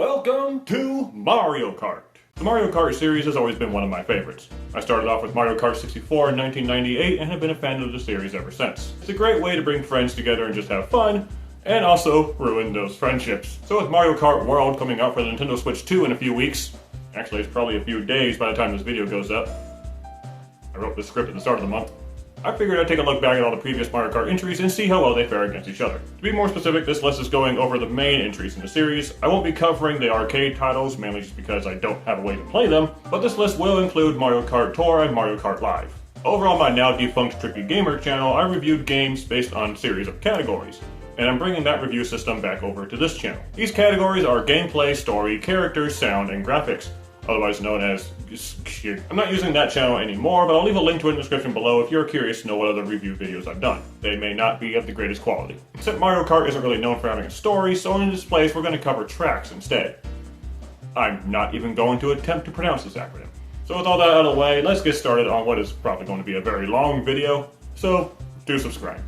Welcome to Mario Kart! The Mario Kart series has always been one of my favorites. I started off with Mario Kart 64 in 1998 and have been a fan of the series ever since. It's a great way to bring friends together and just have fun, and also ruin those friendships. So with Mario Kart World coming out for the Nintendo Switch 2 in a few weeks, actually it's probably a few days by the time this video goes up. I wrote the script at the start of the month. I figured I'd take a look back at all the previous Mario Kart entries and see how well they fare against each other. To be more specific, this list is going over the main entries in the series. I won't be covering the arcade titles, mainly just because I don't have a way to play them, but this list will include Mario Kart Tour and Mario Kart Live. Over on my now defunct Tricky Gamer channel, I reviewed games based on a series of categories, and I'm bringing that review system back over to this channel. These categories are gameplay, story, characters, sound, and graphics, otherwise known as... I'm not using that channel anymore, but I'll leave a link to it in the description below if you're curious to know what other review videos I've done. They may not be of the greatest quality. Except Mario Kart isn't really known for having a story, so in this place we're going to cover tracks instead. I'm not even going to attempt to pronounce this acronym. So with all that out of the way, let's get started on what is probably going to be a very long video, so do subscribe.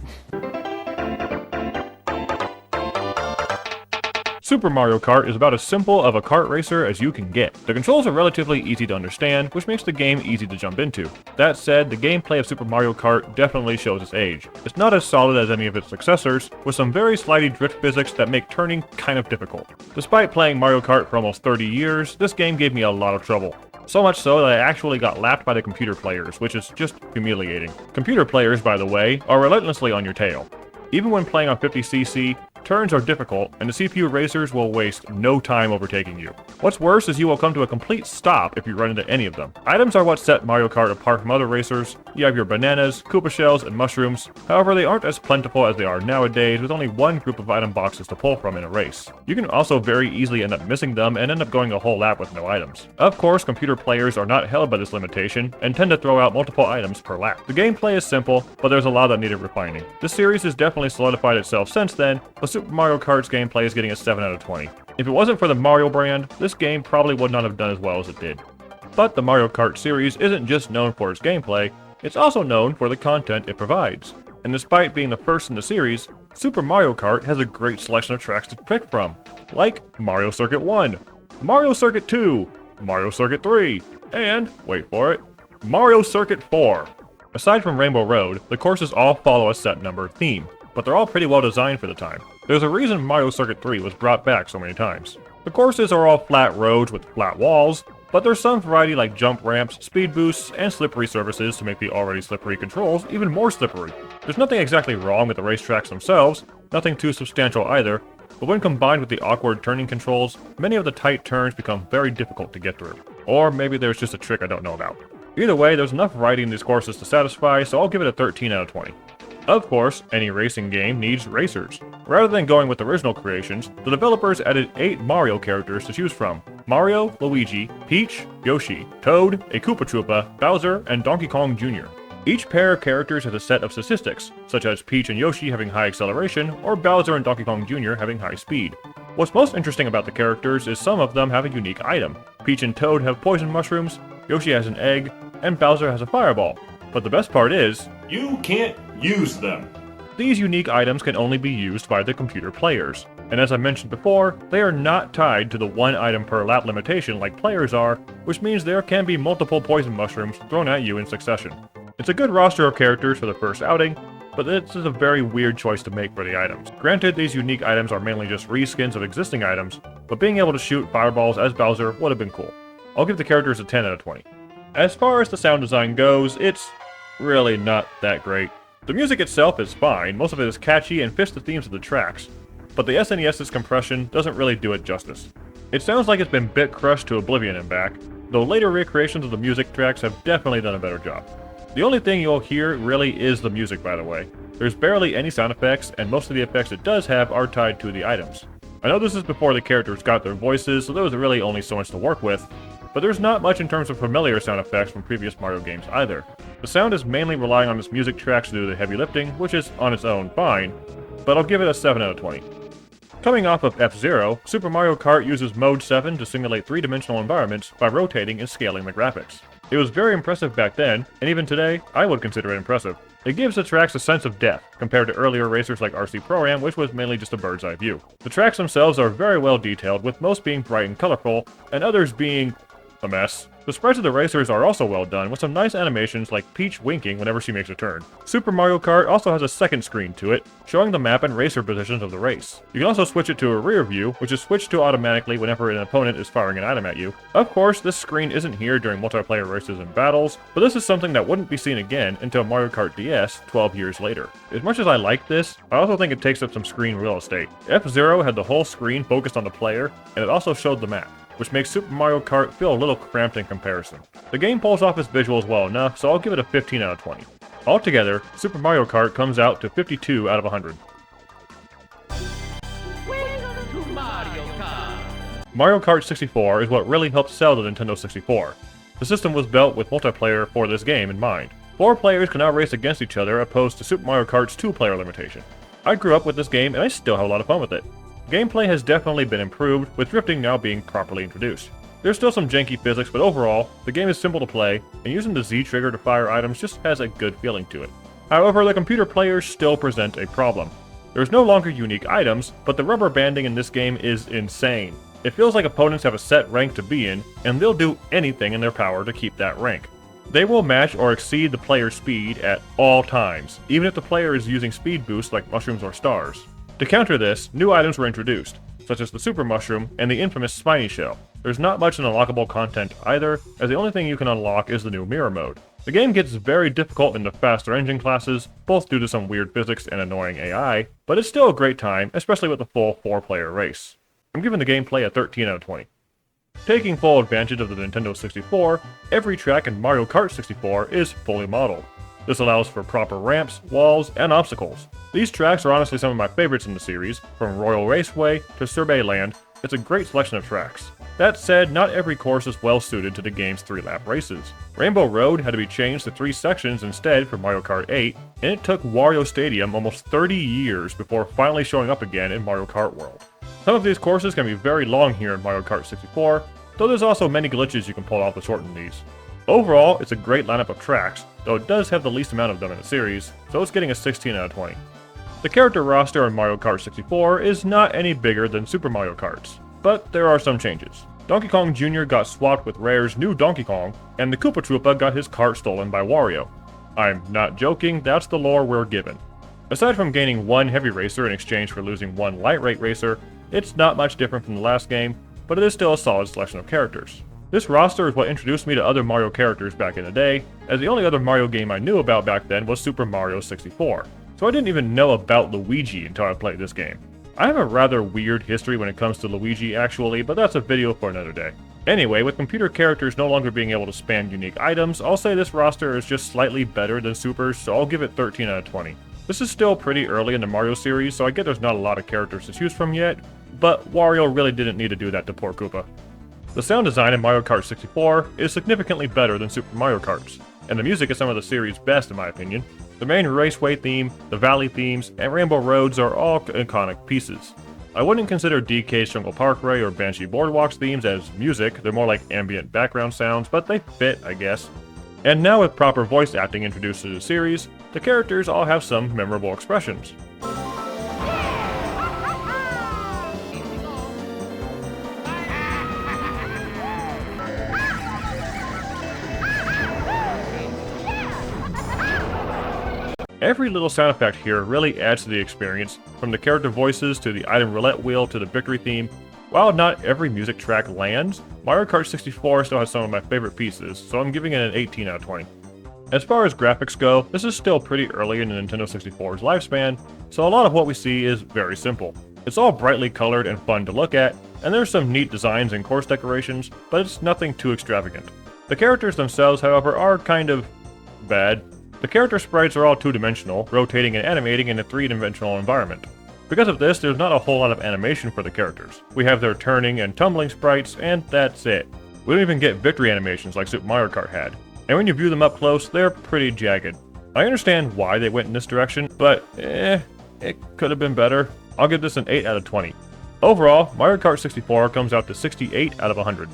Super Mario Kart is about as simple of a kart racer as you can get. The controls are relatively easy to understand, which makes the game easy to jump into. That said, the gameplay of Super Mario Kart definitely shows its age. It's not as solid as any of its successors, with some very slidey drift physics that make turning kind of difficult. Despite playing Mario Kart for almost 30 years, this game gave me a lot of trouble. So much so that I actually got lapped by the computer players, which is just humiliating. Computer players, by the way, are relentlessly on your tail. Even when playing on 50cc, turns are difficult, and the CPU racers will waste no time overtaking you. What's worse is you will come to a complete stop if you run into any of them. Items are what set Mario Kart apart from other racers. You have your bananas, Koopa shells, and mushrooms. However, they aren't as plentiful as they are nowadays, with only one group of item boxes to pull from in a race. You can also very easily end up missing them and end up going a whole lap with no items. Of course, computer players are not held by this limitation, and tend to throw out multiple items per lap. The gameplay is simple, but there's a lot that needed refining. This series has definitely solidified itself since then, but Super Mario Kart's gameplay is getting a 7 out of 20. If it wasn't for the Mario brand, this game probably would not have done as well as it did. But the Mario Kart series isn't just known for its gameplay, it's also known for the content it provides. And despite being the first in the series, Super Mario Kart has a great selection of tracks to pick from, like Mario Circuit 1, Mario Circuit 2, Mario Circuit 3, and, wait for it, Mario Circuit 4. Aside from Rainbow Road, the courses all follow a set number theme, but they're all pretty well designed for the time. There's a reason Mario Circuit 3 was brought back so many times. The courses are all flat roads with flat walls, but there's some variety like jump ramps, speed boosts, and slippery surfaces to make the already slippery controls even more slippery. There's nothing exactly wrong with the racetracks themselves, nothing too substantial either, but when combined with the awkward turning controls, many of the tight turns become very difficult to get through. Or maybe there's just a trick I don't know about. Either way, there's enough variety in these courses to satisfy, so I'll give it a 13 out of 20. Of course, any racing game needs racers. Rather than going with original creations, the developers added 8 Mario characters to choose from. Mario, Luigi, Peach, Yoshi, Toad, a Koopa Troopa, Bowser, and Donkey Kong Jr. Each pair of characters has a set of statistics, such as Peach and Yoshi having high acceleration, or Bowser and Donkey Kong Jr. having high speed. What's most interesting about the characters is some of them have a unique item. Peach and Toad have poison mushrooms, Yoshi has an egg, and Bowser has a fireball. But the best part is, you can't use them. These unique items can only be used by the computer players. And as I mentioned before, they are not tied to the one item per lap limitation like players are, which means there can be multiple poison mushrooms thrown at you in succession. It's a good roster of characters for the first outing, but this is a very weird choice to make for the items. Granted, these unique items are mainly just reskins of existing items, but being able to shoot fireballs as Bowser would have been cool. I'll give the characters a 10 out of 20. As far as the sound design goes, it's really not that great. The music itself is fine, most of it is catchy and fits the themes of the tracks, but the SNES's compression doesn't really do it justice. It sounds like it's been bit crushed to oblivion and back, though later recreations of the music tracks have definitely done a better job. The only thing you'll hear really is the music, by the way. There's barely any sound effects, and most of the effects it does have are tied to the items. I know this is before the characters got their voices, so there was really only so much to work with, but there's not much in terms of familiar sound effects from previous Mario games either. The sound is mainly relying on its music tracks to do the heavy lifting, which is on its own fine, but I'll give it a 7 out of 20. Coming off of F-Zero, Super Mario Kart uses Mode 7 to simulate three-dimensional environments by rotating and scaling the graphics. It was very impressive back then, and even today, I would consider it impressive. It gives the tracks a sense of depth, compared to earlier racers like RC Pro-Am, which was mainly just a bird's eye view. The tracks themselves are very well detailed, with most being bright and colorful, and others being a mess. The sprites of the racers are also well done, with some nice animations like Peach winking whenever she makes a turn. Super Mario Kart also has a second screen to it, showing the map and racer positions of the race. You can also switch it to a rear view, which is switched to automatically whenever an opponent is firing an item at you. Of course, this screen isn't here during multiplayer races and battles, but this is something that wouldn't be seen again until Mario Kart DS 12 years later. As much as I like this, I also think it takes up some screen real estate. F-Zero had the whole screen focused on the player, and it also showed the map, which makes Super Mario Kart feel a little cramped in comparison. The game pulls off its visuals well enough, so I'll give it a 15 out of 20. Altogether, Super Mario Kart comes out to 52 out of 100. Welcome to Mario Kart. Mario Kart 64 is what really helped sell the Nintendo 64. The system was built with multiplayer for this game in mind. 4 players can now race against each other opposed to Super Mario Kart's 2-player limitation. I grew up with this game and I still have a lot of fun with it. Gameplay has definitely been improved, with drifting now being properly introduced. There's still some janky physics, but overall, the game is simple to play, and using the Z trigger to fire items just has a good feeling to it. However, the computer players still present a problem. There's no longer unique items, but the rubber banding in this game is insane. It feels like opponents have a set rank to be in, and they'll do anything in their power to keep that rank. They will match or exceed the player's speed at all times, even if the player is using speed boosts like mushrooms or stars. To counter this, new items were introduced, such as the Super Mushroom and the infamous Spiny Shell. There's not much in unlockable content either, as the only thing you can unlock is the new Mirror Mode. The game gets very difficult in the faster engine classes, both due to some weird physics and annoying AI, but it's still a great time, especially with the full 4-player race. I'm giving the gameplay a 13 out of 20. Taking full advantage of the Nintendo 64, every track in Mario Kart 64 is fully modeled. This allows for proper ramps, walls, and obstacles. These tracks are honestly some of my favorites in the series, from Royal Raceway to Sorbet Land. It's a great selection of tracks. That said, not every course is well suited to the game's 3-lap races. Rainbow Road had to be changed to 3 sections instead for Mario Kart 8, and it took Wario Stadium almost 30 years before finally showing up again in Mario Kart World. Some of these courses can be very long here in Mario Kart 64, though there's also many glitches you can pull off to shorten these. Overall, it's a great lineup of tracks, though it does have the least amount of them in the series, so it's getting a 16 out of 20. The character roster in Mario Kart 64 is not any bigger than Super Mario Kart's, but there are some changes. Donkey Kong Jr. got swapped with Rare's new Donkey Kong, and the Koopa Troopa got his cart stolen by Wario. I'm not joking, that's the lore we're given. Aside from gaining 1 heavy racer in exchange for losing 1 light rate racer, it's not much different from the last game, but it is still a solid selection of characters. This roster is what introduced me to other Mario characters back in the day, as the only other Mario game I knew about back then was Super Mario 64, so I didn't even know about Luigi until I played this game. I have a rather weird history when it comes to Luigi actually, but that's a video for another day. Anyway, with computer characters no longer being able to spam unique items, I'll say this roster is just slightly better than Super's, so I'll give it 13 out of 20. This is still pretty early in the Mario series, so I get there's not a lot of characters to choose from yet, but Wario really didn't need to do that to poor Koopa. The sound design in Mario Kart 64 is significantly better than Super Mario Kart's, and the music is some of the series' best in my opinion. The main raceway theme, the valley themes, and Rainbow Roads are all iconic pieces. I wouldn't consider DK's Jungle Parkway or Banshee Boardwalk's themes as music, they're more like ambient background sounds, but they fit, I guess. And now with proper voice acting introduced to the series, the characters all have some memorable expressions. Every little sound effect here really adds to the experience, from the character voices to the item roulette wheel to the victory theme. While not every music track lands, Mario Kart 64 still has some of my favorite pieces, so I'm giving it an 18 out of 20. As far as graphics go, this is still pretty early in the Nintendo 64's lifespan, so a lot of what we see is very simple. It's all brightly colored and fun to look at, and there's some neat designs and course decorations, but it's nothing too extravagant. The characters themselves, however, are kind of bad. The character sprites are all two-dimensional, rotating and animating in a three-dimensional environment. Because of this, there's not a whole lot of animation for the characters. We have their turning and tumbling sprites, and that's it. We don't even get victory animations like Super Mario Kart had. And when you view them up close, they're pretty jagged. I understand why they went in this direction, but it could have been better. I'll give this an 8 out of 20. Overall, Mario Kart 64 comes out to 68 out of 100.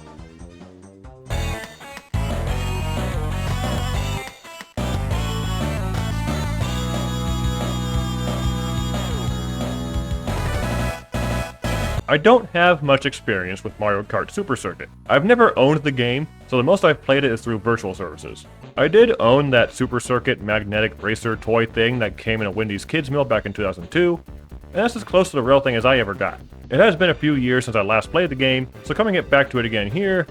I don't have much experience with Mario Kart Super Circuit. I've never owned the game, so the most I've played it is through virtual services. I did own that Super Circuit magnetic racer toy thing that came in a Wendy's kids meal back in 2002, and that's as close to the real thing as I ever got. It has been a few years since I last played the game, so coming back to it again here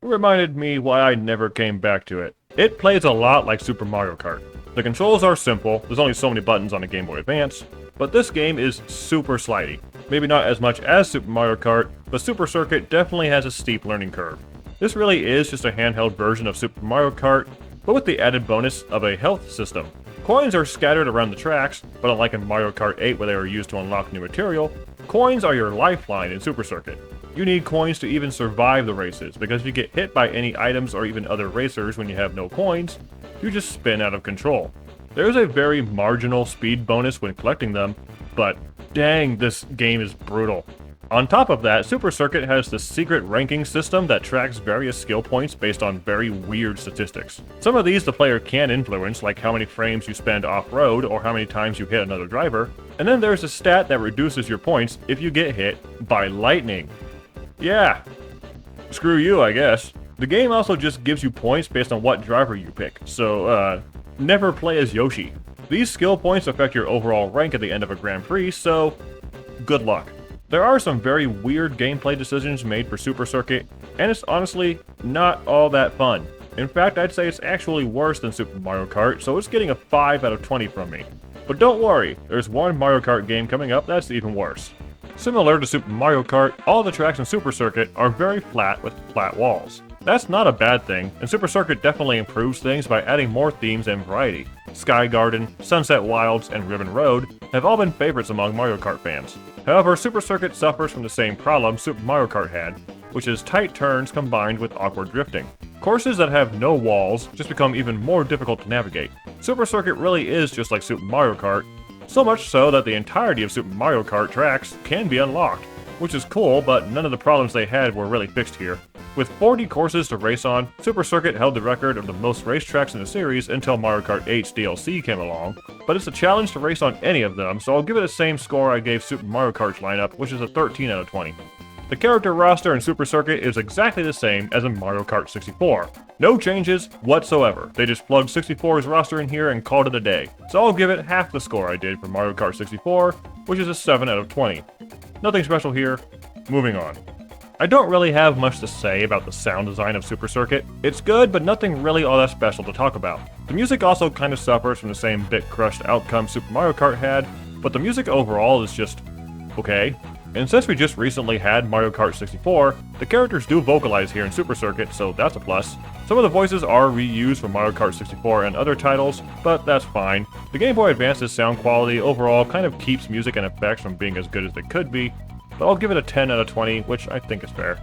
reminded me why I never came back to it. It plays a lot like Super Mario Kart. The controls are simple, there's only so many buttons on a Game Boy Advance, but this game is super slidey. Maybe not as much as Super Mario Kart, but Super Circuit definitely has a steep learning curve. This really is just a handheld version of Super Mario Kart, but with the added bonus of a health system. Coins are scattered around the tracks, but unlike in Mario Kart 8 where they were used to unlock new material, coins are your lifeline in Super Circuit. You need coins to even survive the races, because if you get hit by any items or even other racers when you have no coins, you just spin out of control. There is a very marginal speed bonus when collecting them, but dang, this game is brutal. On top of that, Super Circuit has this secret ranking system that tracks various skill points based on very weird statistics. Some of these the player can influence, like how many frames you spend off-road or how many times you hit another driver, and then there's a stat that reduces your points if you get hit by lightning. Yeah, screw you, I guess. The game also just gives you points based on what driver you pick, so never play as Yoshi. These skill points affect your overall rank at the end of a Grand Prix, so good luck. There are some very weird gameplay decisions made for Super Circuit, and it's honestly not all that fun. In fact, I'd say it's actually worse than Super Mario Kart, so it's getting a 5 out of 20 from me. But don't worry, there's one Mario Kart game coming up that's even worse. Similar to Super Mario Kart, all the tracks in Super Circuit are very flat with flat walls. That's not a bad thing, and Super Circuit definitely improves things by adding more themes and variety. Sky Garden, Sunset Wilds, and Ribbon Road have all been favorites among Mario Kart fans. However, Super Circuit suffers from the same problem Super Mario Kart had, which is tight turns combined with awkward drifting. Courses that have no walls just become even more difficult to navigate. Super Circuit really is just like Super Mario Kart, so much so that the entirety of Super Mario Kart tracks can be unlocked, which is cool, but none of the problems they had were really fixed here. With 40 courses to race on, Super Circuit held the record of the most racetracks in the series until Mario Kart 8's DLC came along, but it's a challenge to race on any of them, so I'll give it the same score I gave Super Mario Kart's lineup, which is a 13 out of 20. The character roster in Super Circuit is exactly the same as in Mario Kart 64. No changes whatsoever. They just plugged 64's roster in here and called it a day. So I'll give it half the score I did for Mario Kart 64, which is a 7 out of 20. Nothing special here. Moving on. I don't really have much to say about the sound design of Super Circuit. It's good, but nothing really all that special to talk about. The music also kind of suffers from the same bit-crushed outcome Super Mario Kart had, but the music overall is just okay. And since we just recently had Mario Kart 64, the characters do vocalize here in Super Circuit, so that's a plus. Some of the voices are reused from Mario Kart 64 and other titles, but that's fine. The Game Boy Advance's sound quality overall kind of keeps music and effects from being as good as they could be, but I'll give it a 10 out of 20, which I think is fair.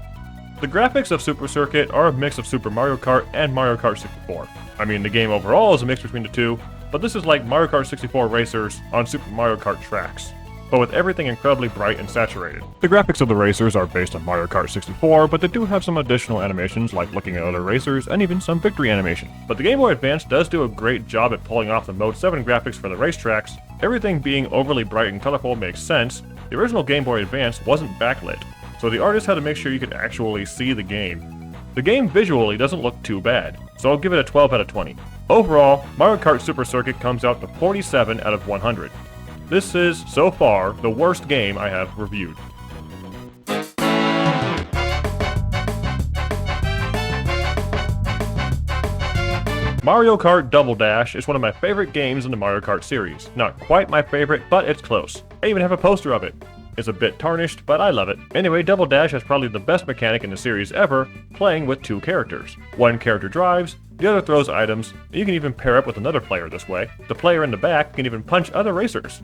The graphics of Super Circuit are a mix of Super Mario Kart and Mario Kart 64. I mean, the game overall is a mix between the two, but this is like Mario Kart 64 racers on Super Mario Kart tracks, but with everything incredibly bright and saturated. The graphics of the racers are based on Mario Kart 64, but they do have some additional animations like looking at other racers and even some victory animation. But the Game Boy Advance does do a great job at pulling off the Mode 7 graphics for the racetracks. Everything being overly bright and colorful makes sense. The original Game Boy Advance wasn't backlit, so the artist had to make sure you could actually see the game. The game visually doesn't look too bad, so I'll give it a 12 out of 20. Overall, Mario Kart Super Circuit comes out to 47 out of 100. This is, so far, the worst game I have reviewed. Mario Kart Double Dash is one of my favorite games in the Mario Kart series. Not quite my favorite, but it's close. I even have a poster of it. It's a bit tarnished, but I love it. Anyway, Double Dash has probably the best mechanic in the series ever, playing with two characters. One character drives, the other throws items, and you can even pair up with another player this way. The player in the back can even punch other racers.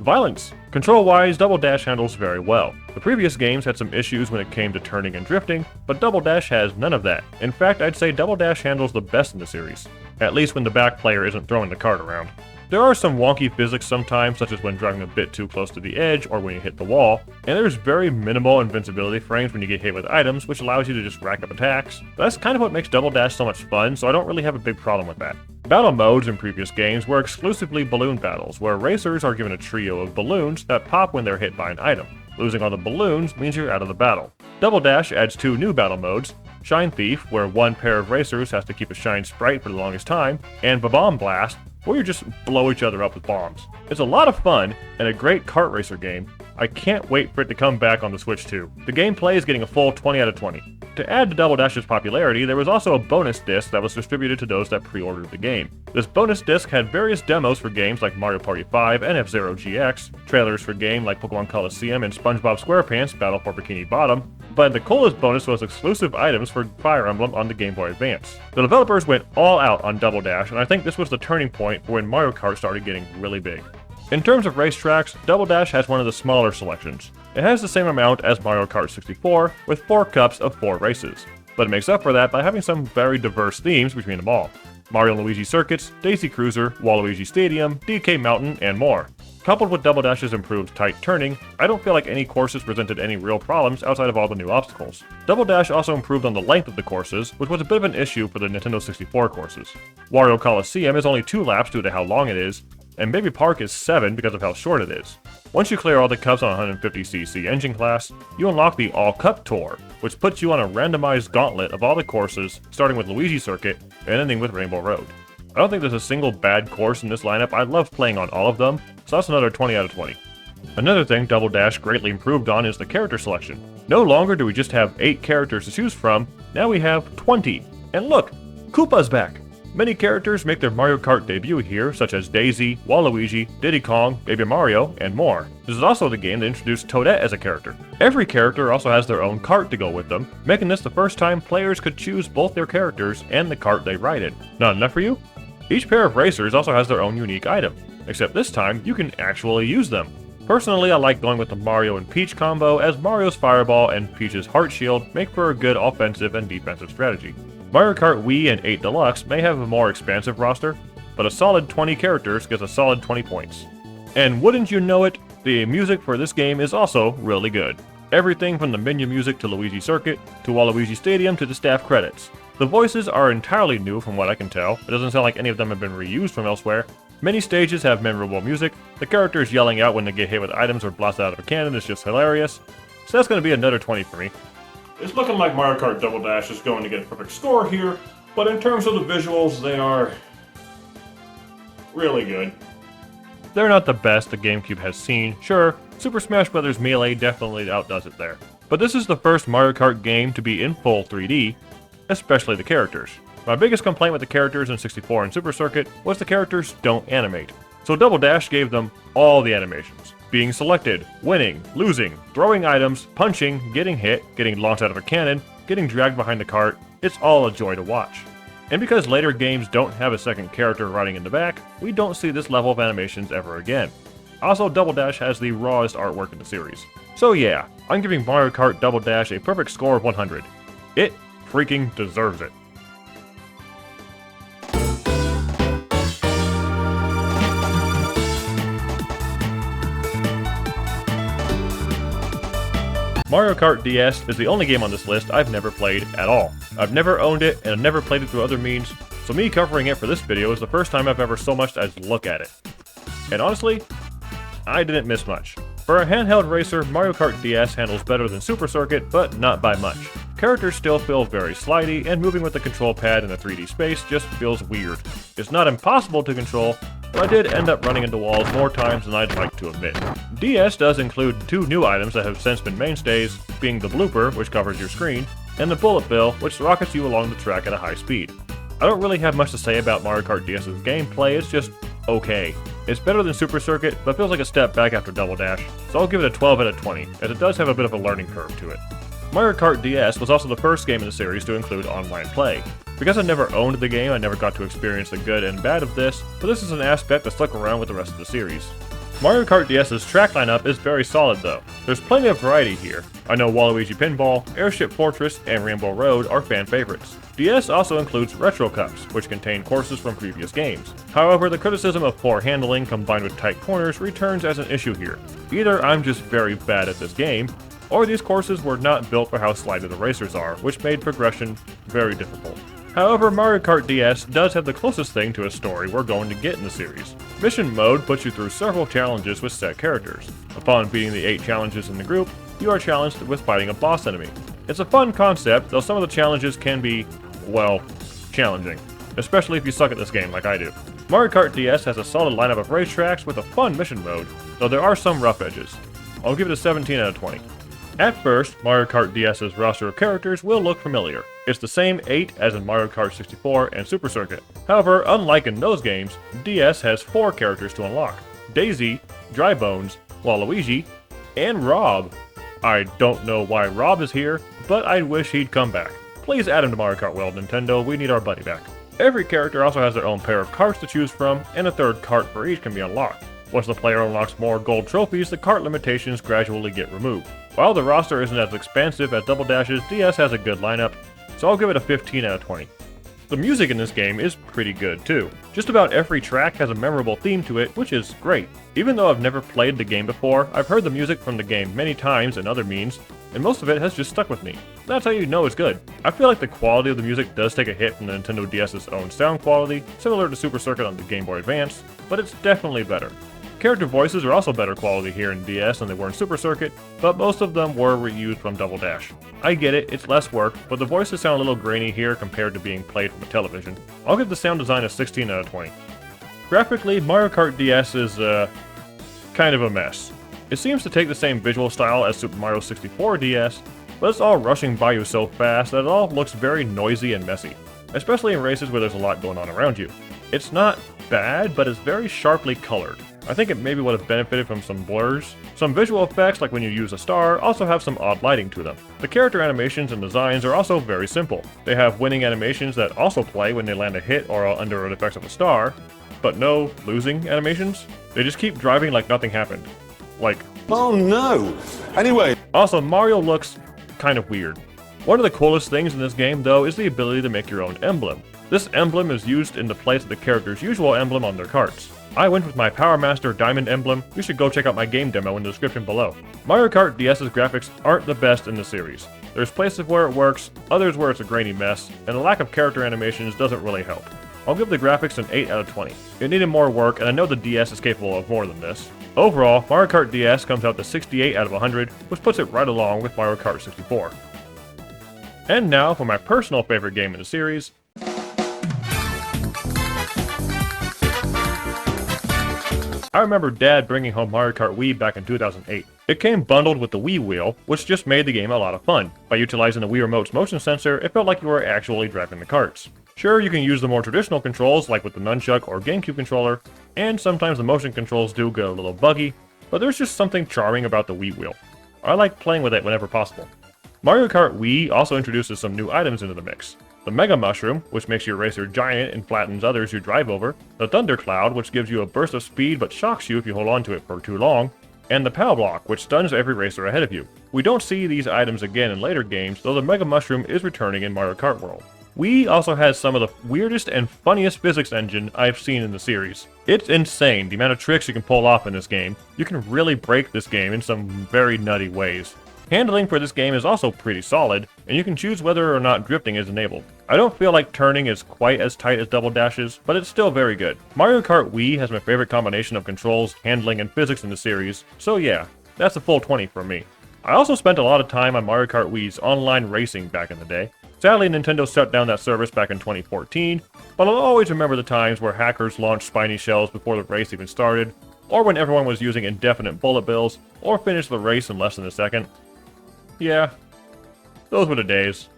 Violence. Control-wise, Double Dash handles very well. The previous games had some issues when it came to turning and drifting, but Double Dash has none of that. In fact, I'd say Double Dash handles the best in the series. At least when the back player isn't throwing the cart around. There are some wonky physics sometimes, such as when driving a bit too close to the edge or when you hit the wall, and there's very minimal invincibility frames when you get hit with items, which allows you to just rack up attacks. That's kind of what makes Double Dash so much fun, so I don't really have a big problem with that. Battle modes in previous games were exclusively balloon battles, where racers are given a trio of balloons that pop when they're hit by an item. Losing all the balloons means you're out of the battle. Double Dash adds 2 new battle modes, Shine Thief, where one pair of racers has to keep a shine sprite for the longest time, and Bomb Blast, where you just blow each other up with bombs. It's a lot of fun, and a great kart racer game. I can't wait for it to come back on the Switch too. The gameplay is getting a full 20 out of 20. To add to Double Dash's popularity, there was also a bonus disc that was distributed to those that pre-ordered the game. This bonus disc had various demos for games like Mario Party 5 and F-Zero GX, trailers for games like Pokemon Coliseum and SpongeBob SquarePants Battle for Bikini Bottom, but the coolest bonus was exclusive items for Fire Emblem on the Game Boy Advance. The developers went all out on Double Dash, and I think this was the turning point for when Mario Kart started getting really big. In terms of racetracks, Double Dash has one of the smaller selections. It has the same amount as Mario Kart 64, with 4 cups of 4 races, but it makes up for that by having some very diverse themes between them all. Mario and Luigi Circuits, Daisy Cruiser, Waluigi Stadium, DK Mountain, and more. Coupled with Double Dash's improved tight turning, I don't feel like any courses presented any real problems outside of all the new obstacles. Double Dash also improved on the length of the courses, which was a bit of an issue for the Nintendo 64 courses. Wario Coliseum is only 2 laps due to how long it is, and Baby Park is 7 because of how short it is. Once you clear all the cups on 150cc engine class, you unlock the All Cup Tour, which puts you on a randomized gauntlet of all the courses, starting with Luigi Circuit and ending with Rainbow Road. I don't think there's a single bad course in this lineup. I love playing on all of them, so that's another 20 out of 20. Another thing Double Dash greatly improved on is the character selection. No longer do we just have 8 characters to choose from, now we have 20. And look, Koopa's back! Many characters make their Mario Kart debut here, such as Daisy, Waluigi, Diddy Kong, Baby Mario, and more. This is also the game that introduced Toadette as a character. Every character also has their own kart to go with them, making this the first time players could choose both their characters and the kart they ride in. Not enough for you? Each pair of racers also has their own unique item, except this time you can actually use them. Personally, I like going with the Mario and Peach combo, as Mario's Fireball and Peach's Heart Shield make for a good offensive and defensive strategy. Mario Kart Wii and 8 Deluxe may have a more expansive roster, but a solid 20 characters gets a solid 20 points. And wouldn't you know it, the music for this game is also really good. Everything from the menu music to Luigi Circuit, to Waluigi Stadium to the staff credits. The voices are entirely new from what I can tell. It doesn't sound like any of them have been reused from elsewhere. Many stages have memorable music. The characters yelling out when they get hit with items or blasted out of a cannon is just hilarious. So that's going to be another 20 for me. It's looking like Mario Kart Double Dash is going to get a perfect score here, but in terms of the visuals, they are really good. They're not the best the GameCube has seen. Sure, Super Smash Bros. Melee definitely outdoes it there. But this is the first Mario Kart game to be in full 3D, especially the characters. My biggest complaint with the characters in 64 and Super Circuit was the characters don't animate. So Double Dash gave them all the animations. Being selected, winning, losing, throwing items, punching, getting hit, getting launched out of a cannon, getting dragged behind the cart, it's all a joy to watch. And because later games don't have a second character riding in the back, we don't see this level of animations ever again. Also, Double Dash has the rawest artwork in the series. So yeah, I'm giving Mario Kart Double Dash a perfect score of 100. It freaking deserves it. Mario Kart DS is the only game on this list I've never played at all. I've never owned it, and I've never played it through other means, so me covering it for this video is the first time I've ever so much as looked at it. And honestly, I didn't miss much. For a handheld racer, Mario Kart DS handles better than Super Circuit, but not by much. Characters still feel very slidey, and moving with the control pad in a 3D space just feels weird. It's not impossible to control, but I did end up running into walls more times than I'd like to admit. DS does include 2 new items that have since been mainstays, being the blooper, which covers your screen, and the bullet bill, which rockets you along the track at a high speed. I don't really have much to say about Mario Kart DS's gameplay, it's just okay. It's better than Super Circuit, but feels like a step back after Double Dash, so I'll give it a 12 out of 20, as it does have a bit of a learning curve to it. Mario Kart DS was also the first game in the series to include online play. Because I never owned the game, I never got to experience the good and bad of this, but this is an aspect that stuck around with the rest of the series. Mario Kart DS's track lineup is very solid though. There's plenty of variety here. I know Waluigi Pinball, Airship Fortress, and Rainbow Road are fan favorites. DS also includes Retro Cups, which contain courses from previous games. However, the criticism of poor handling combined with tight corners returns as an issue here. Either I'm just very bad at this game, or these courses were not built for how slidey the racers are, which made progression very difficult. However, Mario Kart DS does have the closest thing to a story we're going to get in the series. Mission mode puts you through several challenges with set characters. Upon beating the 8 challenges in the group, you are challenged with fighting a boss enemy. It's a fun concept, though some of the challenges can be, well, challenging, especially if you suck at this game like I do. Mario Kart DS has a solid lineup of racetracks with a fun mission mode, though there are some rough edges. I'll give it a 17 out of 20. At first, Mario Kart DS's roster of characters will look familiar. It's the same 8 as in Mario Kart 64 and Super Circuit. However, unlike in those games, DS has 4 characters to unlock: Daisy, Dry Bones, Waluigi, and Rob. I don't know why Rob is here, but I wish he'd come back. Please add him to Mario Kart World, Nintendo, we need our buddy back. Every character also has their own pair of carts to choose from, and a third cart for each can be unlocked. Once the player unlocks more gold trophies, the cart limitations gradually get removed. While the roster isn't as expansive as Double Dash's, DS has a good lineup, so I'll give it a 15 out of 20. The music in this game is pretty good too. Just about every track has a memorable theme to it, which is great. Even though I've never played the game before, I've heard the music from the game many times in other means, and most of it has just stuck with me. That's how you know it's good. I feel like the quality of the music does take a hit from the Nintendo DS's own sound quality, similar to Super Circuit on the Game Boy Advance, but it's definitely better. Character voices are also better quality here in DS than they were in Super Circuit, but most of them were reused from Double Dash. I get it, it's less work, but the voices sound a little grainy here compared to being played from a television. I'll give the sound design a 16 out of 20. Graphically, Mario Kart DS is, kind of a mess. It seems to take the same visual style as Super Mario 64 DS, but it's all rushing by you so fast that it all looks very noisy and messy, especially in races where there's a lot going on around you. It's not bad, but it's very sharply colored. I think it maybe would have benefited from some blurs. Some visual effects, like when you use a star, also have some odd lighting to them. The character animations and designs are also very simple. They have winning animations that also play when they land a hit or are under the effects of a star, but no losing animations. They just keep driving like nothing happened. Like, oh no! Anyway. Also, Mario looks kind of weird. One of the coolest things in this game, though, is the ability to make your own emblem. This emblem is used in the place of the character's usual emblem on their carts. I went with my Power Master Diamond emblem. You should go check out my game demo in the description below. Mario Kart DS's graphics aren't the best in the series. There's places where it works, others where it's a grainy mess, and the lack of character animations doesn't really help. I'll give the graphics an 8 out of 20. It needed more work, and I know the DS is capable of more than this. Overall, Mario Kart DS comes out to 68 out of 100, which puts it right along with Mario Kart 64. And now for my personal favorite game in the series. I remember Dad bringing home Mario Kart Wii back in 2008. It came bundled with the Wii Wheel, which just made the game a lot of fun. By utilizing the Wii Remote's motion sensor, it felt like you were actually driving the karts. Sure, you can use the more traditional controls, like with the nunchuck or GameCube controller, and sometimes the motion controls do get a little buggy, but there's just something charming about the Wii Wheel. I like playing with it whenever possible. Mario Kart Wii also introduces some new items into the mix. The Mega Mushroom, which makes your racer giant and flattens others you drive over, the Thunder Cloud, which gives you a burst of speed but shocks you if you hold on to it for too long, and the Pow Block, which stuns every racer ahead of you. We don't see these items again in later games, though the Mega Mushroom is returning in Mario Kart World. Wii also has some of the weirdest and funniest physics engine I've seen in the series. It's insane the amount of tricks you can pull off in this game. You can really break this game in some very nutty ways. Handling for this game is also pretty solid, and you can choose whether or not drifting is enabled. I don't feel like turning is quite as tight as Double Dash's, but it's still very good. Mario Kart Wii has my favorite combination of controls, handling, and physics in the series, so yeah, that's a full 20 from me. I also spent a lot of time on Mario Kart Wii's online racing back in the day. Sadly, Nintendo shut down that service back in 2014, but I'll always remember the times where hackers launched spiny shells before the race even started, or when everyone was using indefinite bullet bills, or finished the race in less than a second. Yeah, those were the days.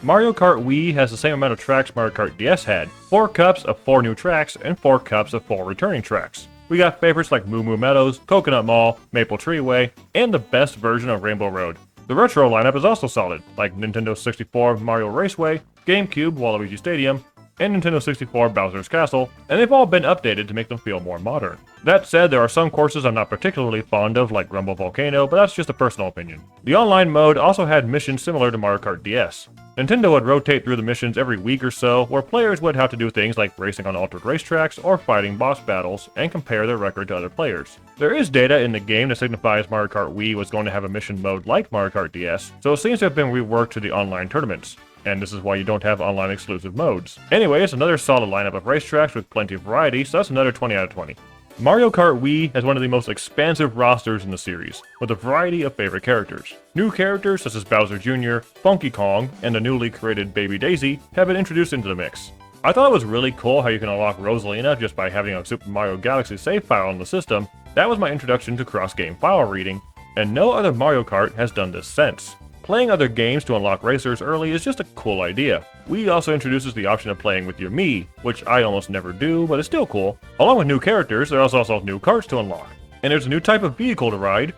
Mario Kart Wii has the same amount of tracks Mario Kart DS had, 4 cups of 4 new tracks, and 4 cups of 4 returning tracks. We got favorites like Moo Moo Meadows, Coconut Mall, Maple Tree Way, and the best version of Rainbow Road. The retro lineup is also solid, like Nintendo 64 Mario Raceway, GameCube Waluigi Stadium, and Nintendo 64 Bowser's Castle, and they've all been updated to make them feel more modern. That said, there are some courses I'm not particularly fond of, like Grumble Volcano, but that's just a personal opinion. The online mode also had missions similar to Mario Kart DS. Nintendo would rotate through the missions every week or so, where players would have to do things like racing on altered racetracks or fighting boss battles, and compare their record to other players. There is data in the game that signifies Mario Kart Wii was going to have a mission mode like Mario Kart DS, so it seems to have been reworked to the online tournaments. And this is why you don't have online exclusive modes. Anyway, it's another solid lineup of racetracks with plenty of variety, so that's another 20 out of 20. Mario Kart Wii has one of the most expansive rosters in the series, with a variety of favorite characters. New characters such as Bowser Jr., Funky Kong, and the newly created Baby Daisy have been introduced into the mix. I thought it was really cool how you can unlock Rosalina just by having a Super Mario Galaxy save file on the system. That was my introduction to cross-game file reading, and no other Mario Kart has done this since. Playing other games to unlock racers early is just a cool idea. Wii also introduces the option of playing with your Mii, which I almost never do, but it's still cool. Along with new characters, there are also new karts to unlock. And there's a new type of vehicle to ride,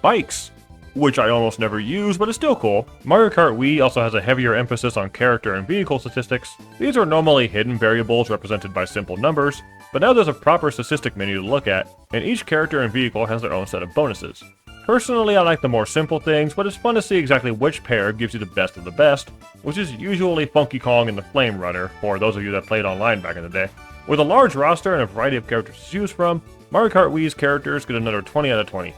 bikes, which I almost never use, but it's still cool. Mario Kart Wii also has a heavier emphasis on character and vehicle statistics. These are normally hidden variables represented by simple numbers, but now there's a proper statistic menu to look at, and each character and vehicle has their own set of bonuses. Personally, I like the more simple things, but it's fun to see exactly which pair gives you the best of the best, which is usually Funky Kong and the Flame Runner, for those of you that played online back in the day. With a large roster and a variety of characters to choose from, Mario Kart Wii's characters get another 20 out of 20.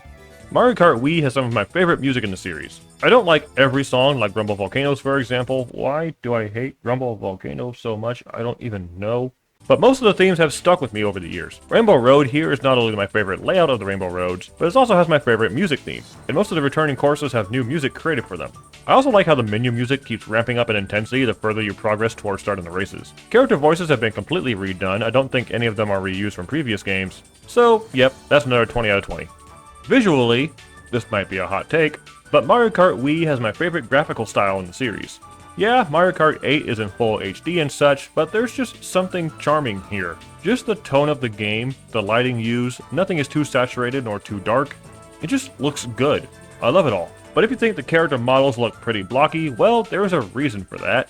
Mario Kart Wii has some of my favorite music in the series. I don't like every song, like Rumble Volcanoes for example. Why do I hate Rumble Volcanoes so much? I don't even know. But most of the themes have stuck with me over the years. Rainbow Road here is not only my favorite layout of the Rainbow Roads, but it also has my favorite music theme, and most of the returning courses have new music created for them. I also like how the menu music keeps ramping up in intensity the further you progress towards starting the races. Character voices have been completely redone. I don't think any of them are reused from previous games. So, yep, that's another 20 out of 20. Visually, this might be a hot take, but Mario Kart Wii has my favorite graphical style in the series. Yeah, Mario Kart 8 is in full HD and such, but there's just something charming here. Just the tone of the game, the lighting used, nothing is too saturated nor too dark. It just looks good. I love it all. But if you think the character models look pretty blocky, well, there's a reason for that.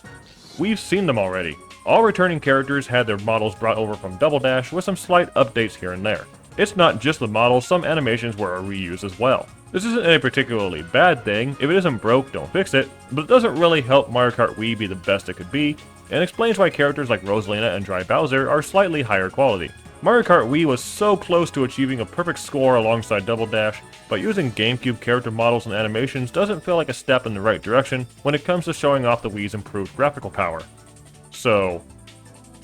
We've seen them already. All returning characters had their models brought over from Double Dash with some slight updates here and there. It's not just the models, some animations were reused as well. This isn't a particularly bad thing. If it isn't broke, don't fix it, but it doesn't really help Mario Kart Wii be the best it could be, and explains why characters like Rosalina and Dry Bowser are slightly higher quality. Mario Kart Wii was so close to achieving a perfect score alongside Double Dash, but using GameCube character models and animations doesn't feel like a step in the right direction when it comes to showing off the Wii's improved graphical power. So,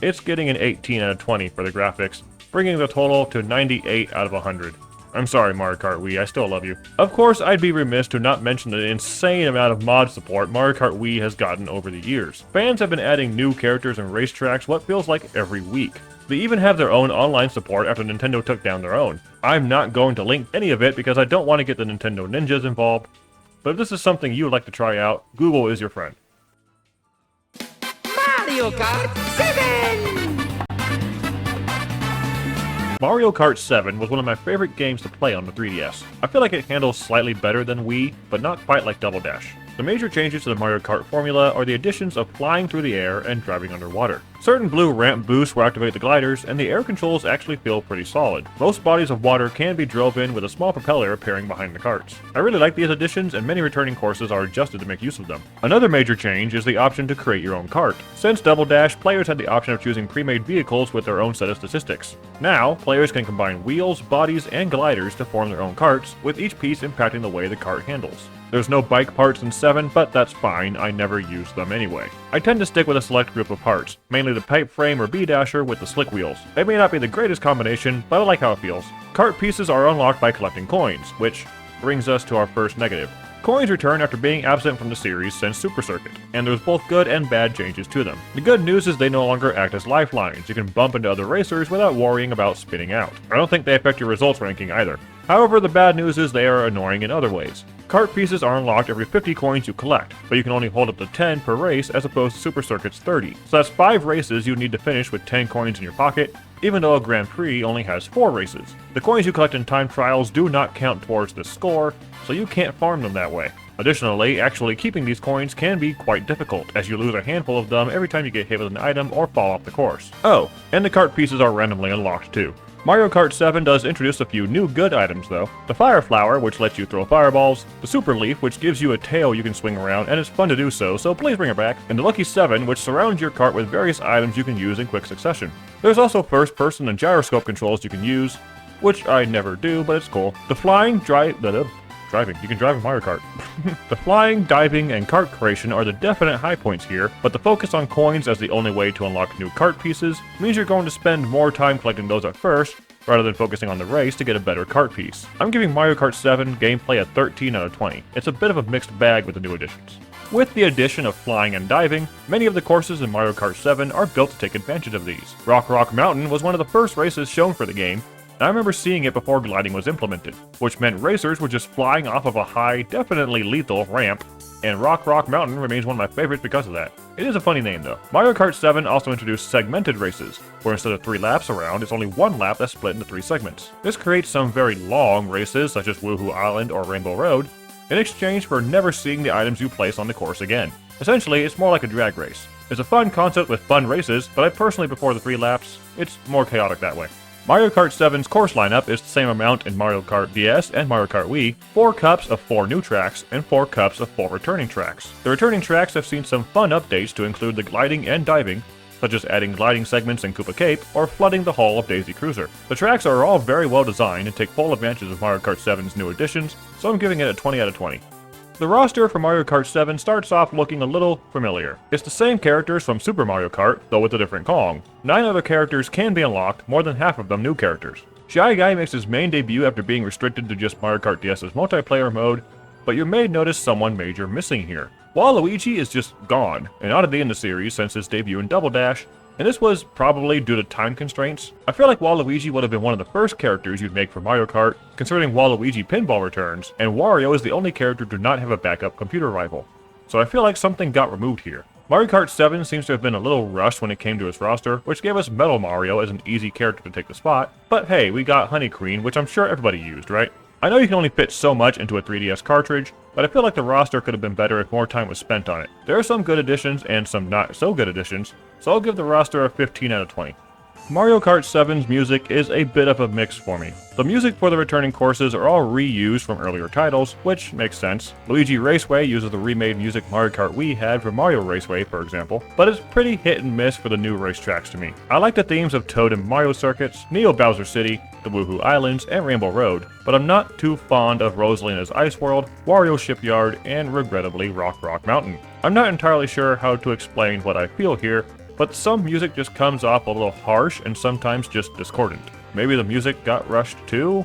it's getting an 18 out of 20 for the graphics, bringing the total to 98 out of 100. I'm sorry, Mario Kart Wii, I still love you. Of course, I'd be remiss to not mention the insane amount of mod support Mario Kart Wii has gotten over the years. Fans have been adding new characters and racetracks what feels like every week. They even have their own online support after Nintendo took down their own. I'm not going to link any of it because I don't want to get the Nintendo ninjas involved, but if this is something you would like to try out, Google is your friend. Mario Kart 7! Mario Kart 7 was one of my favorite games to play on the 3DS. I feel like it handles slightly better than Wii, but not quite like Double Dash. The major changes to the Mario Kart formula are the additions of flying through the air and driving underwater. Certain blue ramp boosts will activate the gliders, and the air controls actually feel pretty solid. Most bodies of water can be drove in with a small propeller appearing behind the carts. I really like these additions, and many returning courses are adjusted to make use of them. Another major change is the option to create your own kart. Since Double Dash, players had the option of choosing pre-made vehicles with their own set of statistics. Now, players can combine wheels, bodies, and gliders to form their own karts, with each piece impacting the way the kart handles. There's no bike parts in 7, but that's fine, I never use them anyway. I tend to stick with a select group of parts, mainly the pipe frame or B-dasher with the slick wheels. It may not be the greatest combination, but I like how it feels. Kart pieces are unlocked by collecting coins, which brings us to our first negative. Coins return after being absent from the series since Super Circuit, and there's both good and bad changes to them. The good news is they no longer act as lifelines. You can bump into other racers without worrying about spinning out. I don't think they affect your results ranking either. However, the bad news is they are annoying in other ways. Kart pieces are unlocked every 50 coins you collect, but you can only hold up to 10 per race as opposed to Super Circuit's 30. So that's 5 races you need to finish with 10 coins in your pocket, even though a Grand Prix only has 4 races. The coins you collect in time trials do not count towards this score, so you can't farm them that way. Additionally, actually keeping these coins can be quite difficult, as you lose a handful of them every time you get hit with an item or fall off the course. Oh, and the kart pieces are randomly unlocked too. Mario Kart 7 does introduce a few new good items though. The Fire Flower, which lets you throw fireballs, the Super Leaf, which gives you a tail you can swing around, and it's fun to do so please bring it back, and the Lucky 7, which surrounds your kart with various items you can use in quick succession. There's also first person and gyroscope controls you can use, which I never do, but it's cool. The flying, driving. You can drive a Mario Kart. The flying, diving, and kart creation are the definite high points here, but the focus on coins as the only way to unlock new kart pieces means you're going to spend more time collecting those at first, rather than focusing on the race to get a better kart piece. I'm giving Mario Kart 7 gameplay a 13 out of 20. It's a bit of a mixed bag with the new additions. With the addition of flying and diving, many of the courses in Mario Kart 7 are built to take advantage of these. Rock Mountain was one of the first races shown for the game, and I remember seeing it before gliding was implemented, which meant racers were just flying off of a high, definitely lethal ramp, and Rock Mountain remains one of my favorites because of that. It is a funny name though. Mario Kart 7 also introduced segmented races, where instead of 3 laps around, it's only 1 lap that's split into 3 segments. This creates some very long races such as Woohoo Island or Rainbow Road, in exchange for never seeing the items you place on the course again. Essentially, it's more like a drag race. It's a fun concept with fun races, but I personally prefer the 3 laps. It's more chaotic that way. Mario Kart 7's course lineup is the same amount in Mario Kart DS and Mario Kart Wii, 4 cups of 4 new tracks, and 4 cups of 4 returning tracks. The returning tracks have seen some fun updates to include the gliding and diving, such as adding gliding segments in Koopa Cape or flooding the hull of Daisy Cruiser. The tracks are all very well designed and take full advantage of Mario Kart 7's new additions, so I'm giving it a 20 out of 20. The roster for Mario Kart 7 starts off looking a little familiar. It's the same characters from Super Mario Kart, though with a different Kong. 9 other characters can be unlocked, more than half of them new characters. Shy Guy makes his main debut after being restricted to just Mario Kart DS's multiplayer mode, but you may notice someone major missing here. Waluigi is just gone, an oddity in the series since his debut in Double Dash, and this was probably due to time constraints. I feel like Waluigi would have been one of the first characters you'd make for Mario Kart, considering Waluigi pinball returns, and Wario is the only character to not have a backup computer rival. So I feel like something got removed here. Mario Kart 7 seems to have been a little rushed when it came to its roster, which gave us Metal Mario as an easy character to take the spot, but hey, we got Honey Queen, which I'm sure everybody used, right? I know you can only fit so much into a 3DS cartridge, but I feel like the roster could have been better if more time was spent on it. There are some good additions and some not so good additions, so I'll give the roster a 15 out of 20. Mario Kart 7's music is a bit of a mix for me. The music for the returning courses are all reused from earlier titles, which makes sense. Luigi Raceway uses the remade music Mario Kart Wii had for Mario Raceway, for example, but it's pretty hit and miss for the new racetracks to me. I like the themes of Toad and Mario circuits, Neo Bowser City, the Woohoo Islands, and Rainbow Road, but I'm not too fond of Rosalina's Ice World, Wario Shipyard, and regrettably Rock Mountain. I'm not entirely sure how to explain what I feel here, but some music just comes off a little harsh and sometimes just discordant. Maybe the music got rushed too?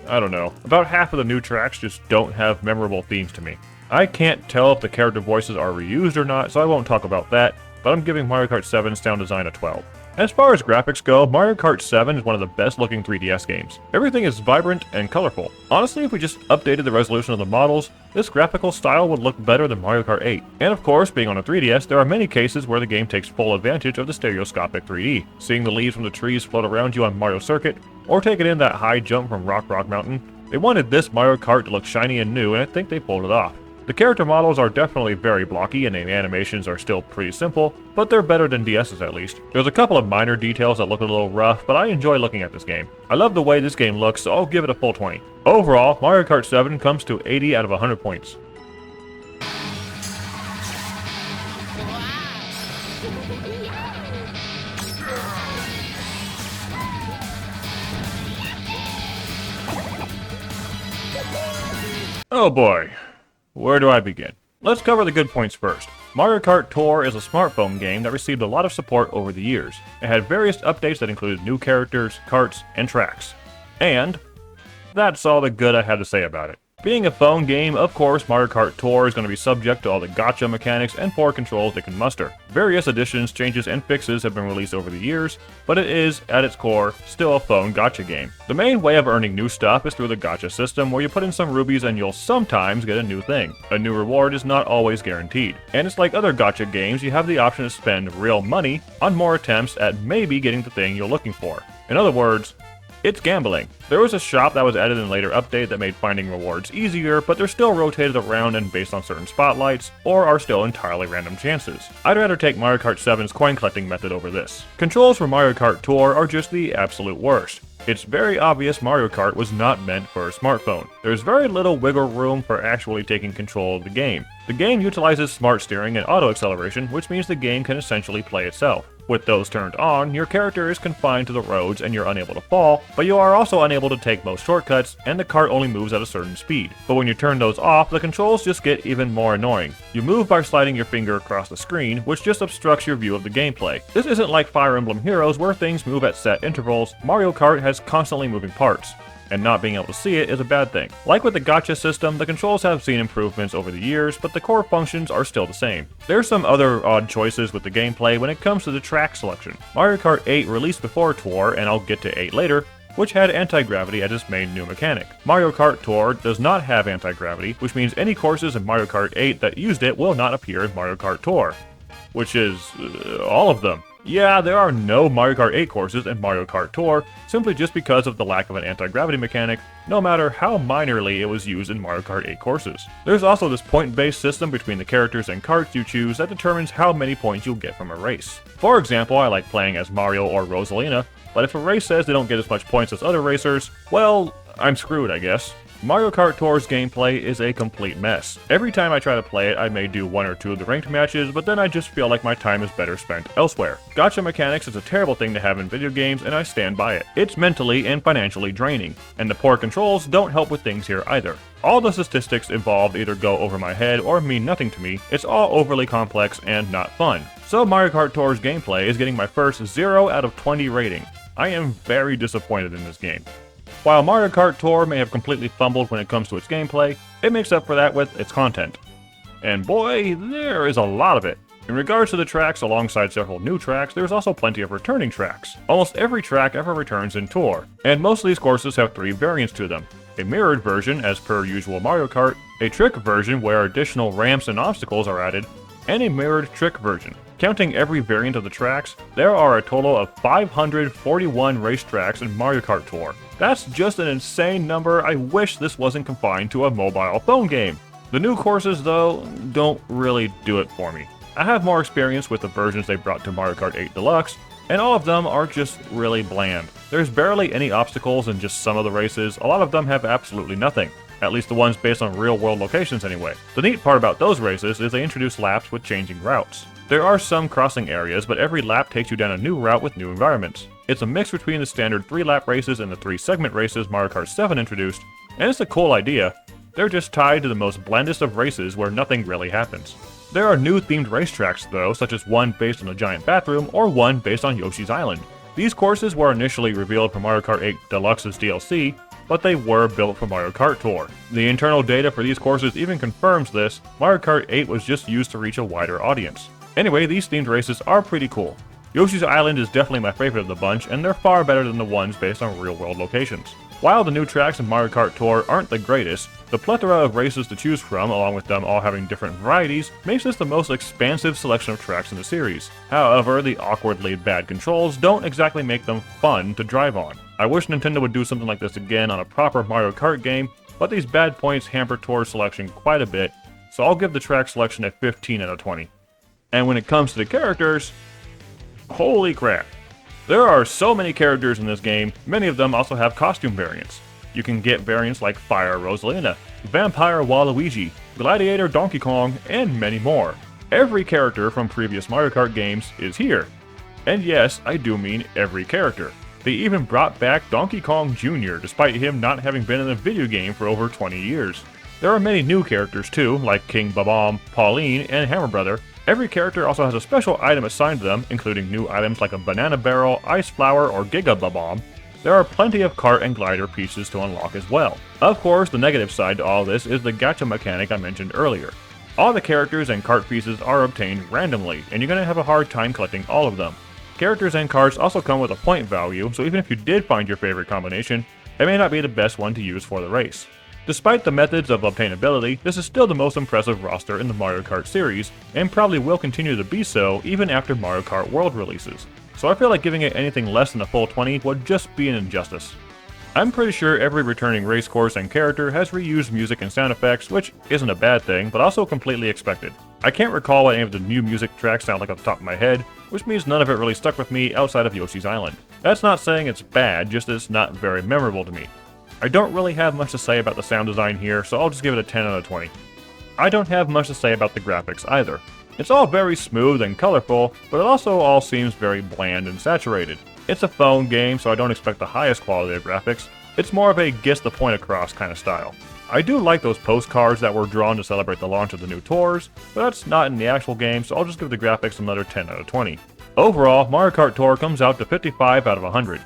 I don't know. About half of the new tracks just don't have memorable themes to me. I can't tell if the character voices are reused or not, so I won't talk about that, but I'm giving Mario Kart 7's sound design a 12. As far as graphics go, Mario Kart 7 is one of the best looking 3DS games. Everything is vibrant and colorful. Honestly, if we just updated the resolution of the models, this graphical style would look better than Mario Kart 8. And of course, being on a 3DS, there are many cases where the game takes full advantage of the stereoscopic 3D. Seeing the leaves from the trees float around you on Mario Circuit, or taking in that high jump from Rock Mountain, they wanted this Mario Kart to look shiny and new, and I think they pulled it off. The character models are definitely very blocky and the animations are still pretty simple, but they're better than DS's at least. There's a couple of minor details that look a little rough, but I enjoy looking at this game. I love the way this game looks, so I'll give it a full 20. Overall, Mario Kart 7 comes to 80 out of 100 points. Oh boy. Where do I begin? Let's cover the good points first. Mario Kart Tour is a smartphone game that received a lot of support over the years. It had various updates that included new characters, karts, and tracks. And that's all the good I have to say about it. Being a phone game, of course, Mario Kart Tour is going to be subject to all the gacha mechanics and poor controls it can muster. Various additions, changes, and fixes have been released over the years, but it is, at its core, still a phone gacha game. The main way of earning new stuff is through the gacha system, where you put in some rubies and you'll sometimes get a new thing. A new reward is not always guaranteed, and it's like other gacha games, you have the option to spend real money on more attempts at maybe getting the thing you're looking for. In other words, it's gambling. There was a shop that was added in a later update that made finding rewards easier, but they're still rotated around and based on certain spotlights, or are still entirely random chances. I'd rather take Mario Kart 7's coin collecting method over this. Controls for Mario Kart Tour are just the absolute worst. It's very obvious Mario Kart was not meant for a smartphone. There's very little wiggle room for actually taking control of the game. The game utilizes smart steering and auto acceleration, which means the game can essentially play itself. With those turned on, your character is confined to the roads and you're unable to fall, but you are also unable to take most shortcuts, and the cart only moves at a certain speed. But when you turn those off, the controls just get even more annoying. You move by sliding your finger across the screen, which just obstructs your view of the gameplay. This isn't like Fire Emblem Heroes where things move at set intervals. Mario Kart has constantly moving parts, and not being able to see it is a bad thing. Like with the gacha system, the controls have seen improvements over the years, but the core functions are still the same. There's some other odd choices with the gameplay when it comes to the track selection. Mario Kart 8 released before Tour, and I'll get to 8 later, which had anti-gravity as its main new mechanic. Mario Kart Tour does not have anti-gravity, which means any courses in Mario Kart 8 that used it will not appear in Mario Kart Tour, which is all of them. Yeah, there are no Mario Kart 8 courses in Mario Kart Tour, simply just because of the lack of an anti-gravity mechanic, no matter how minorly it was used in Mario Kart 8 courses. There's also this point-based system between the characters and karts you choose that determines how many points you'll get from a race. For example, I like playing as Mario or Rosalina, but if a race says they don't get as much points as other racers, well, I'm screwed, I guess. Mario Kart Tour's gameplay is a complete mess. Every time I try to play it, I may do 1 or 2 of the ranked matches, but then I just feel like my time is better spent elsewhere. Gacha mechanics is a terrible thing to have in video games, and I stand by it. It's mentally and financially draining, and the poor controls don't help with things here either. All the statistics involved either go over my head or mean nothing to me. It's all overly complex and not fun. So Mario Kart Tour's gameplay is getting my first 0 out of 20 rating. I am very disappointed in this game. While Mario Kart Tour may have completely fumbled when it comes to its gameplay, it makes up for that with its content. And boy, there is a lot of it. In regards to the tracks, alongside several new tracks, there's also plenty of returning tracks. Almost every track ever returns in Tour, and most of these courses have 3 variants to them. A mirrored version, as per usual Mario Kart, a trick version where additional ramps and obstacles are added, and a mirrored trick version. Counting every variant of the tracks, there are a total of 541 racetracks in Mario Kart Tour. That's just an insane number. I wish this wasn't confined to a mobile phone game. The new courses, though, don't really do it for me. I have more experience with the versions they brought to Mario Kart 8 Deluxe, and all of them are just really bland. There's barely any obstacles in just some of the races. A lot of them have absolutely nothing. At least the ones based on real-world locations anyway. The neat part about those races is they introduce laps with changing routes. There are some crossing areas, but every lap takes you down a new route with new environments. It's a mix between the standard 3-lap races and the 3-segment races Mario Kart 7 introduced, and it's a cool idea. They're just tied to the most blandest of races where nothing really happens. There are new themed racetracks though, such as one based on a giant bathroom or one based on Yoshi's Island. These courses were initially revealed for Mario Kart 8 Deluxe's DLC, but they were built for Mario Kart Tour. The internal data for these courses even confirms this. Mario Kart 8 was just used to reach a wider audience. Anyway, these themed races are pretty cool. Yoshi's Island is definitely my favorite of the bunch, and they're far better than the ones based on real-world locations. While the new tracks in Mario Kart Tour aren't the greatest, the plethora of races to choose from, along with them all having different varieties, makes this the most expansive selection of tracks in the series. However, the awkwardly bad controls don't exactly make them fun to drive on. I wish Nintendo would do something like this again on a proper Mario Kart game, but these bad points hamper Tour's selection quite a bit, so I'll give the track selection a 15 out of 20. And when it comes to the characters, holy crap. There are so many characters in this game, many of them also have costume variants. You can get variants like Fire Rosalina, Vampire Waluigi, Gladiator Donkey Kong, and many more. Every character from previous Mario Kart games is here. And yes, I do mean every character. They even brought back Donkey Kong Jr. despite him not having been in a video game for over 20 years. There are many new characters too, like King Bob-omb, Pauline, and Hammer Brother. Every character also has a special item assigned to them, including new items like a banana barrel, ice flower, or Giga Bob-omb. There are plenty of kart and glider pieces to unlock as well. Of course, the negative side to all this is the gacha mechanic I mentioned earlier. All the characters and kart pieces are obtained randomly, and you're going to have a hard time collecting all of them. Characters and karts also come with a point value, so even if you did find your favorite combination, it may not be the best one to use for the race. Despite the methods of obtainability, this is still the most impressive roster in the Mario Kart series, and probably will continue to be so even after Mario Kart World releases. So I feel like giving it anything less than a full 20 would just be an injustice. I'm pretty sure every returning race course and character has reused music and sound effects, which isn't a bad thing, but also completely expected. I can't recall what any of the new music tracks sound like off the top of my head, which means none of it really stuck with me outside of Yoshi's Island. That's not saying it's bad, just it's not very memorable to me. I don't really have much to say about the sound design here, so I'll just give it a 10 out of 20. I don't have much to say about the graphics either. It's all very smooth and colorful, but it also all seems very bland and saturated. It's a phone game, so I don't expect the highest quality of graphics. It's more of a gets the point across kind of style. I do like those postcards that were drawn to celebrate the launch of the new tours, but that's not in the actual game, so I'll just give the graphics another 10 out of 20. Overall, Mario Kart Tour comes out to 55 out of 100.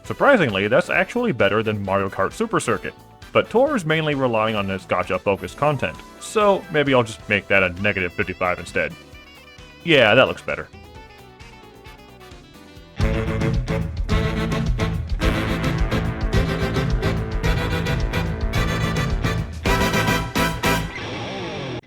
Surprisingly, that's actually better than Mario Kart Super Circuit, but Tour is mainly relying on its gacha-focused content, so maybe I'll just make that a negative 55 instead. Yeah, that looks better.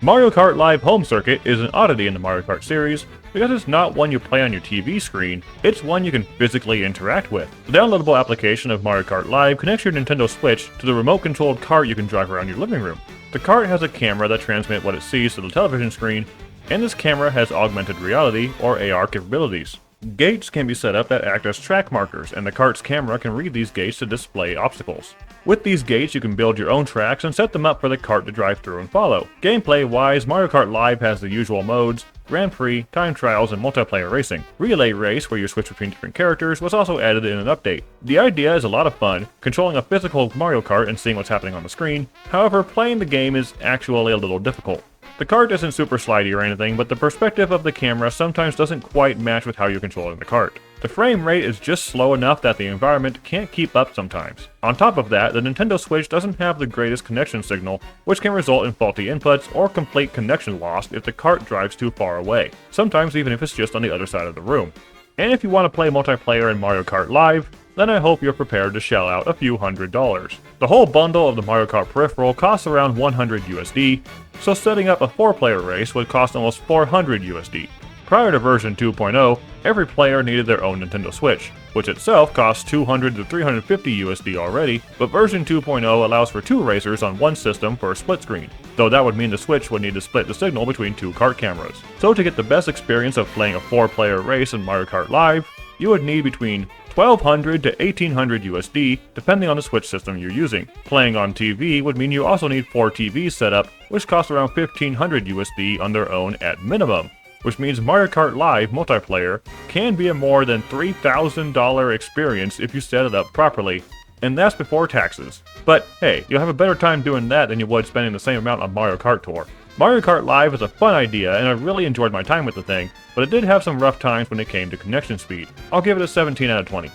Mario Kart Live Home Circuit is an oddity in the Mario Kart series because it's not one you play on your TV screen, it's one you can physically interact with. The downloadable application of Mario Kart Live connects your Nintendo Switch to the remote-controlled cart you can drive around your living room. The cart has a camera that transmits what it sees to the television screen, and this camera has augmented reality, or AR, capabilities. Gates can be set up that act as track markers, and the cart's camera can read these gates to display obstacles. With these gates, you can build your own tracks and set them up for the cart to drive through and follow. Gameplay-wise, Mario Kart Live has the usual modes: Grand Prix, Time Trials, and Multiplayer Racing. Relay Race, where you switch between different characters, was also added in an update. The idea is a lot of fun, controlling a physical Mario Kart and seeing what's happening on the screen. However, playing the game is actually a little difficult. The cart isn't super slidey or anything, but the perspective of the camera sometimes doesn't quite match with how you're controlling the cart. The frame rate is just slow enough that the environment can't keep up sometimes. On top of that, the Nintendo Switch doesn't have the greatest connection signal, which can result in faulty inputs or complete connection loss if the cart drives too far away, sometimes even if it's just on the other side of the room. And if you want to play multiplayer in Mario Kart Live, then I hope you're prepared to shell out a few $100s. The whole bundle of the Mario Kart peripheral costs around 100 USD, so setting up a 4-player race would cost almost 400 USD. Prior to version 2.0, every player needed their own Nintendo Switch, which itself costs 200 to 350 USD already, but version 2.0 allows for 2 racers on one system for a split screen, though that would mean the Switch would need to split the signal between 2 kart cameras. So to get the best experience of playing a 4-player race in Mario Kart Live, you would need between 1200 to 1800 USD, depending on the Switch system you're using. Playing on TV would mean you also need 4 TVs set up, which cost around 1500 USD on their own at minimum, which means Mario Kart Live multiplayer can be a more than $3,000 experience if you set it up properly, and that's before taxes. But hey, you'll have a better time doing that than you would spending the same amount on Mario Kart Tour. Mario Kart Live is a fun idea, and I really enjoyed my time with the thing, but it did have some rough times when it came to connection speed. I'll give it a 17 out of 20.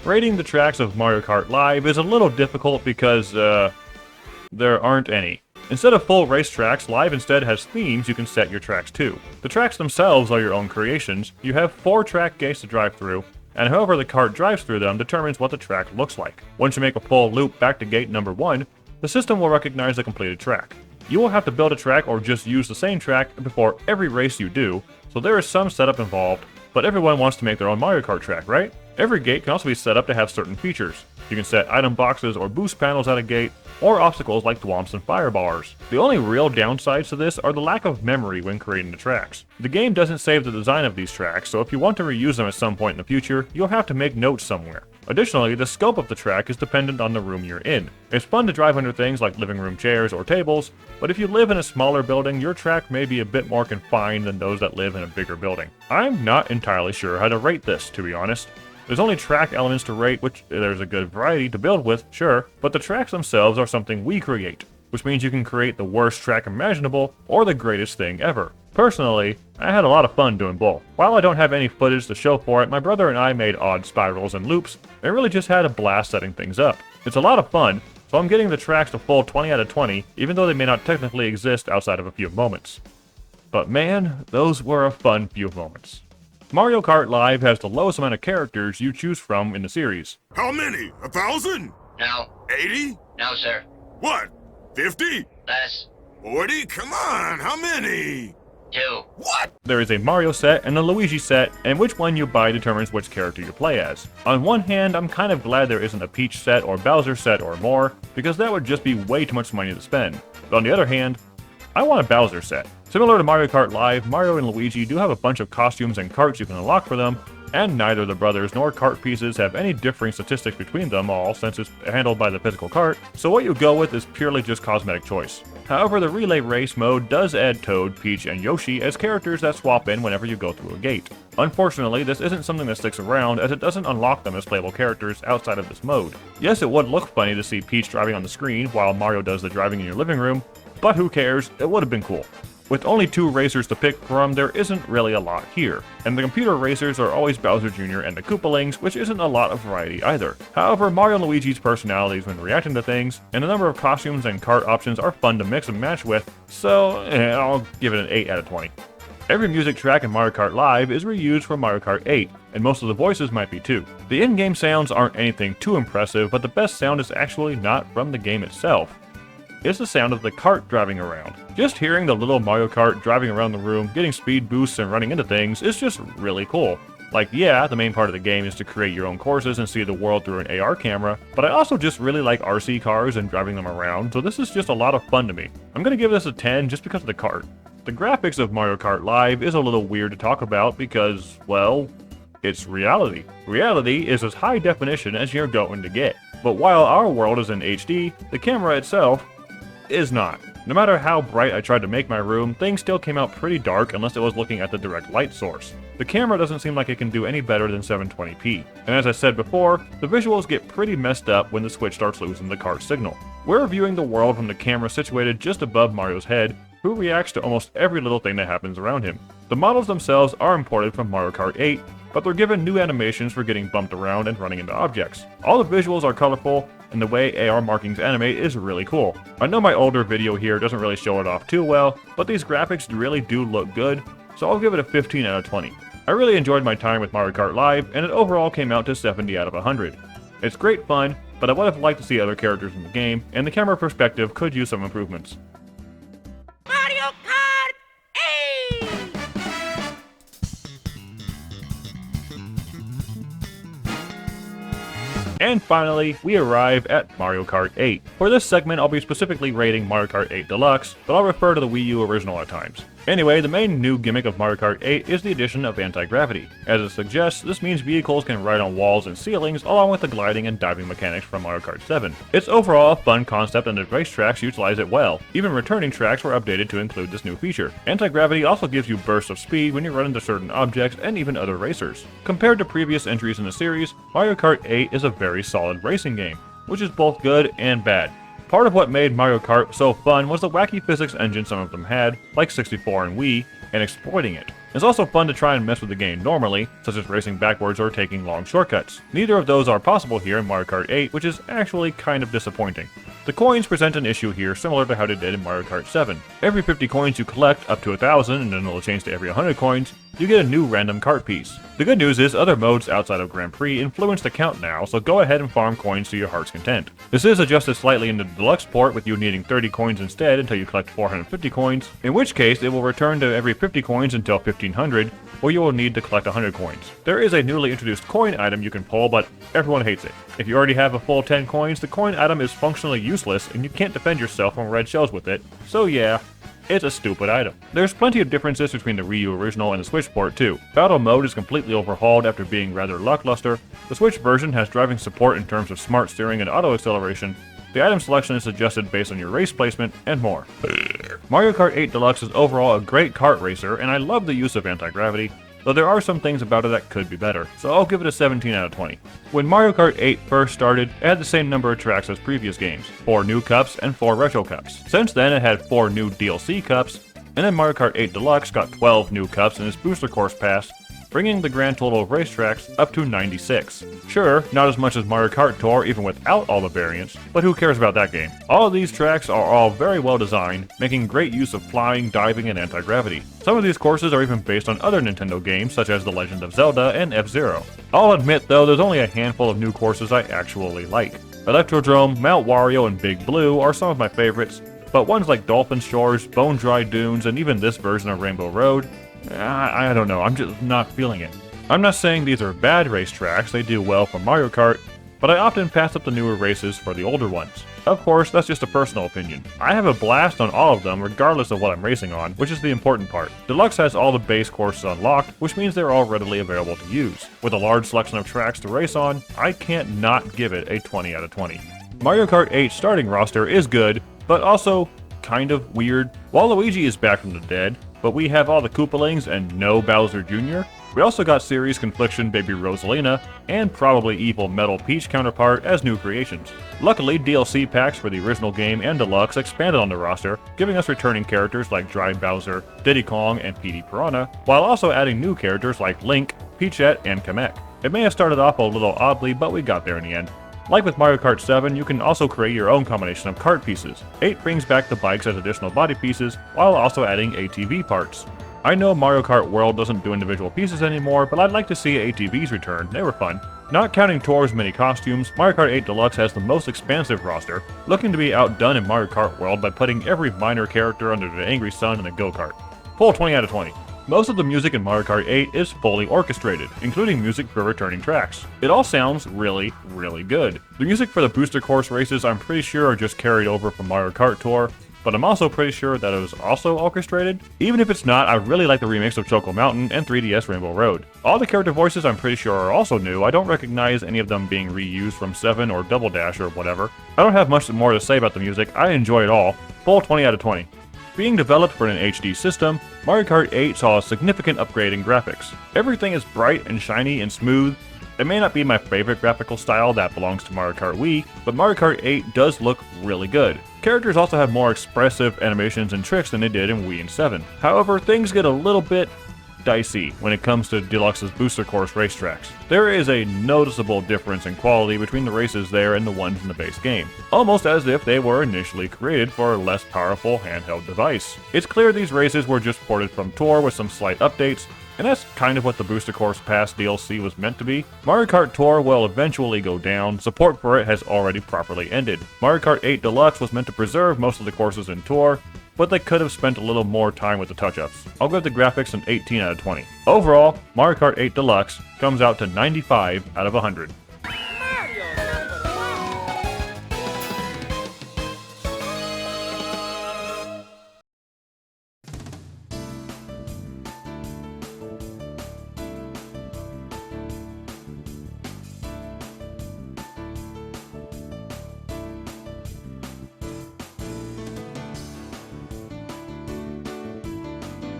Rating the tracks of Mario Kart Live is a little difficult because, there aren't any. Instead of full race tracks, Live instead has themes you can set your tracks to. The tracks themselves are your own creations. You have 4 track gates to drive through, and however the cart drives through them determines what the track looks like. Once you make a full loop back to gate number 1, the system will recognize the completed track. You will have to build a track or just use the same track before every race you do, so there is some setup involved, but everyone wants to make their own Mario Kart track, right? Every gate can also be set up to have certain features. You can set item boxes or boost panels at a gate, or obstacles like thwomps and fire bars. The only real downsides to this are the lack of memory when creating the tracks. The game doesn't save the design of these tracks, so if you want to reuse them at some point in the future, you'll have to make notes somewhere. Additionally, the scope of the track is dependent on the room you're in. It's fun to drive under things like living room chairs or tables, but if you live in a smaller building, your track may be a bit more confined than those that live in a bigger building. I'm not entirely sure how to rate this, to be honest. There's only track elements to rate, which there's a good variety to build with, sure, but the tracks themselves are something we create, which means you can create the worst track imaginable or the greatest thing ever. Personally, I had a lot of fun doing both. While I don't have any footage to show for it, my brother and I made odd spirals and loops, and really just had a blast setting things up. It's a lot of fun, so I'm getting the tracks a full 20 out of 20, even though they may not technically exist outside of a few moments. But man, those were a fun few moments. Mario Kart Live has the lowest amount of characters you choose from in the series. How many? 1,000? No. 80? No, sir. What? 50? Less. 40? Come on, how many? 2. What? There is a Mario set and a Luigi set, and which one you buy determines which character you play as. On one hand, I'm kind of glad there isn't a Peach set or Bowser set or more, because that would just be way too much money to spend. But on the other hand, I want a Bowser set. Similar to Mario Kart Live, Mario and Luigi do have a bunch of costumes and carts you can unlock for them, and neither the brothers nor kart pieces have any differing statistics between them all since it's handled by the physical kart, so what you go with is purely just cosmetic choice. However, the relay race mode does add Toad, Peach, and Yoshi as characters that swap in whenever you go through a gate. Unfortunately, this isn't something that sticks around as it doesn't unlock them as playable characters outside of this mode. Yes, it would look funny to see Peach driving on the screen while Mario does the driving in your living room, but who cares, it would have been cool. With only 2 racers to pick from, there isn't really a lot here, and the computer racers are always Bowser Jr. and the Koopalings, which isn't a lot of variety either. However, Mario and Luigi's personalities when reacting to things, and the number of costumes and kart options are fun to mix and match with, so I'll give it an 8 out of 20. Every music track in Mario Kart Live is reused from Mario Kart 8, and most of the voices might be too. The in-game sounds aren't anything too impressive, but the best sound is actually not from the game itself. It's the sound of the kart driving around. Just hearing the little Mario Kart driving around the room, getting speed boosts and running into things is just really cool. Like, yeah, the main part of the game is to create your own courses and see the world through an AR camera, but I also just really like RC cars and driving them around, so this is just a lot of fun to me. I'm gonna give this a 10 just because of the kart. The graphics of Mario Kart Live is a little weird to talk about because, well, it's reality. Reality is as high definition as you're going to get. But while our world is in HD, the camera itself is not. No matter how bright I tried to make my room, things still came out pretty dark unless it was looking at the direct light source. The camera doesn't seem like it can do any better than 720p, and as I said before, the visuals get pretty messed up when the Switch starts losing the kart signal. We're viewing the world from the camera situated just above Mario's head, who reacts to almost every little thing that happens around him. The models themselves are imported from Mario Kart 8, but they're given new animations for getting bumped around and running into objects. All the visuals are colorful, and the way AR markings animate is really cool. I know my older video here doesn't really show it off too well, but these graphics really do look good, so I'll give it a 15 out of 20. I really enjoyed my time with Mario Kart Live, and it overall came out to 70 out of 100. It's great fun, but I would have liked to see other characters in the game, and the camera perspective could use some improvements. Mario Kart 8! And finally, we arrive at Mario Kart 8. For this segment, I'll be specifically rating Mario Kart 8 Deluxe, but I'll refer to the Wii U original at times. Anyway, the main new gimmick of Mario Kart 8 is the addition of anti-gravity. As it suggests, this means vehicles can ride on walls and ceilings along with the gliding and diving mechanics from Mario Kart 7. It's overall a fun concept and the racetracks utilize it well. Even returning tracks were updated to include this new feature. Anti-gravity also gives you bursts of speed when you run into certain objects and even other racers. Compared to previous entries in the series, Mario Kart 8 is a very solid racing game, which is both good and bad. Part of what made Mario Kart so fun was the wacky physics engine some of them had, like 64 and Wii, and exploiting it. It's also fun to try and mess with the game normally, such as racing backwards or taking long shortcuts. Neither of those are possible here in Mario Kart 8, which is actually kind of disappointing. The coins present an issue here similar to how they did in Mario Kart 7. Every 50 coins you collect up to 1,000, and then it'll change to every 100 coins, you get a new random kart piece. The good news is other modes outside of Grand Prix influence the count now, so go ahead and farm coins to your heart's content. This is adjusted slightly in the deluxe port with you needing 30 coins instead until you collect 450 coins, in which case it will return to every 50 coins until 1500, or you will need to collect 100 coins. There is a newly introduced coin item you can pull, but everyone hates it. If you already have a full 10 coins, the coin item is functionally useless and you can't defend yourself from red shells with it, so yeah. It's a stupid item. There's plenty of differences between the Wii U original and the Switch port too. Battle mode is completely overhauled after being rather lackluster. The Switch version has driving support in terms of smart steering and auto acceleration. The item selection is adjusted based on your race placement, and more. Mario Kart 8 Deluxe is overall a great kart racer, and I love the use of anti-gravity, though there are some things about it that could be better, so I'll give it a 17 out of 20. When Mario Kart 8 first started, it had the same number of tracks as previous games, 4 new cups and 4 retro cups. Since then, it had 4 new DLC cups, and then Mario Kart 8 Deluxe got 12 new cups in its Booster Course Pass, bringing the grand total of racetracks up to 96. Sure, not as much as Mario Kart Tour even without all the variants, but who cares about that game? All of these tracks are all very well designed, making great use of flying, diving, and anti-gravity. Some of these courses are even based on other Nintendo games such as The Legend of Zelda and F-Zero. I'll admit though, there's only a handful of new courses I actually like. Electrodrome, Mount Wario, and Big Blue are some of my favorites, but ones like Dolphin Shores, Bone Dry Dunes, and even this version of Rainbow Road, I don't know, I'm just not feeling it. I'm not saying these are bad racetracks, they do well for Mario Kart, but I often pass up the newer races for the older ones. Of course, that's just a personal opinion. I have a blast on all of them regardless of what I'm racing on, which is the important part. Deluxe has all the base courses unlocked, which means they're all readily available to use. With a large selection of tracks to race on, I can't not give it a 20 out of 20. Mario Kart 8 starting roster is good, but also kind of weird. Waluigi is back from the dead, but we have all the Koopalings and no Bowser Jr. We also got series Confliction Baby Rosalina, and probably evil Metal Peach counterpart as new creations. Luckily, DLC packs for the original game and Deluxe expanded on the roster, giving us returning characters like Dry Bowser, Diddy Kong, and Petey Piranha, while also adding new characters like Link, Peachette, and Kamek. It may have started off a little oddly, but we got there in the end. Like with Mario Kart 7, you can also create your own combination of kart pieces. 8 brings back the bikes as additional body pieces, while also adding ATV parts. I know Mario Kart World doesn't do individual pieces anymore, but I'd like to see ATVs return, they were fun. Not counting Tour's many costumes, Mario Kart 8 Deluxe has the most expansive roster, looking to be outdone in Mario Kart World by putting every minor character under the angry sun in a go-kart. Full 20 out of 20. Most of the music in Mario Kart 8 is fully orchestrated, including music for returning tracks. It all sounds really, really good. The music for the booster course races I'm pretty sure are just carried over from Mario Kart Tour, but I'm also pretty sure that it was also orchestrated. Even if it's not, I really like the remix of Choco Mountain and 3DS Rainbow Road. All the character voices I'm pretty sure are also new. I don't recognize any of them being reused from 7 or Double Dash or whatever. I don't have much more to say about the music, I enjoy it all. Full 20 out of 20. Being developed for an HD system, Mario Kart 8 saw a significant upgrade in graphics. Everything is bright and shiny and smooth. It may not be my favorite graphical style that belongs to Mario Kart Wii, but Mario Kart 8 does look really good. Characters also have more expressive animations and tricks than they did in Wii and 7. However, things get a little bit dicey when it comes to Deluxe's booster course racetracks. There is a noticeable difference in quality between the races there and the ones in the base game, almost as if they were initially created for a less powerful handheld device. It's clear these races were just ported from Tour with some slight updates, and that's kind of what the Booster Course Pass DLC was meant to be. Mario Kart Tour will eventually go down, support for it has already properly ended. Mario Kart 8 Deluxe was meant to preserve most of the courses in Tour, but they could have spent a little more time with the touch-ups. I'll give the graphics an 18 out of 20. Overall, Mario Kart 8 Deluxe comes out to 95 out of 100.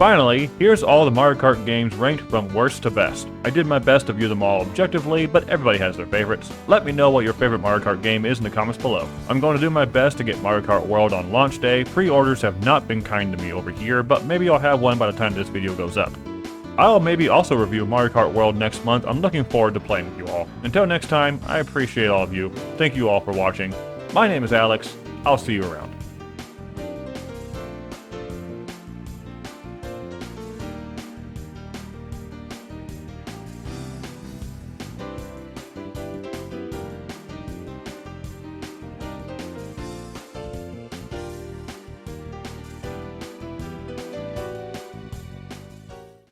Finally, here's all the Mario Kart games ranked from worst to best. I did my best to view them all objectively, but everybody has their favorites. Let me know what your favorite Mario Kart game is in the comments below. I'm going to do my best to get Mario Kart World on launch day. Pre-orders have not been kind to me over here, but maybe I'll have one by the time this video goes up. I'll maybe also review Mario Kart World next month. I'm looking forward to playing with you all. Until next time, I appreciate all of you. Thank you all for watching. My name is Alex. I'll see you around.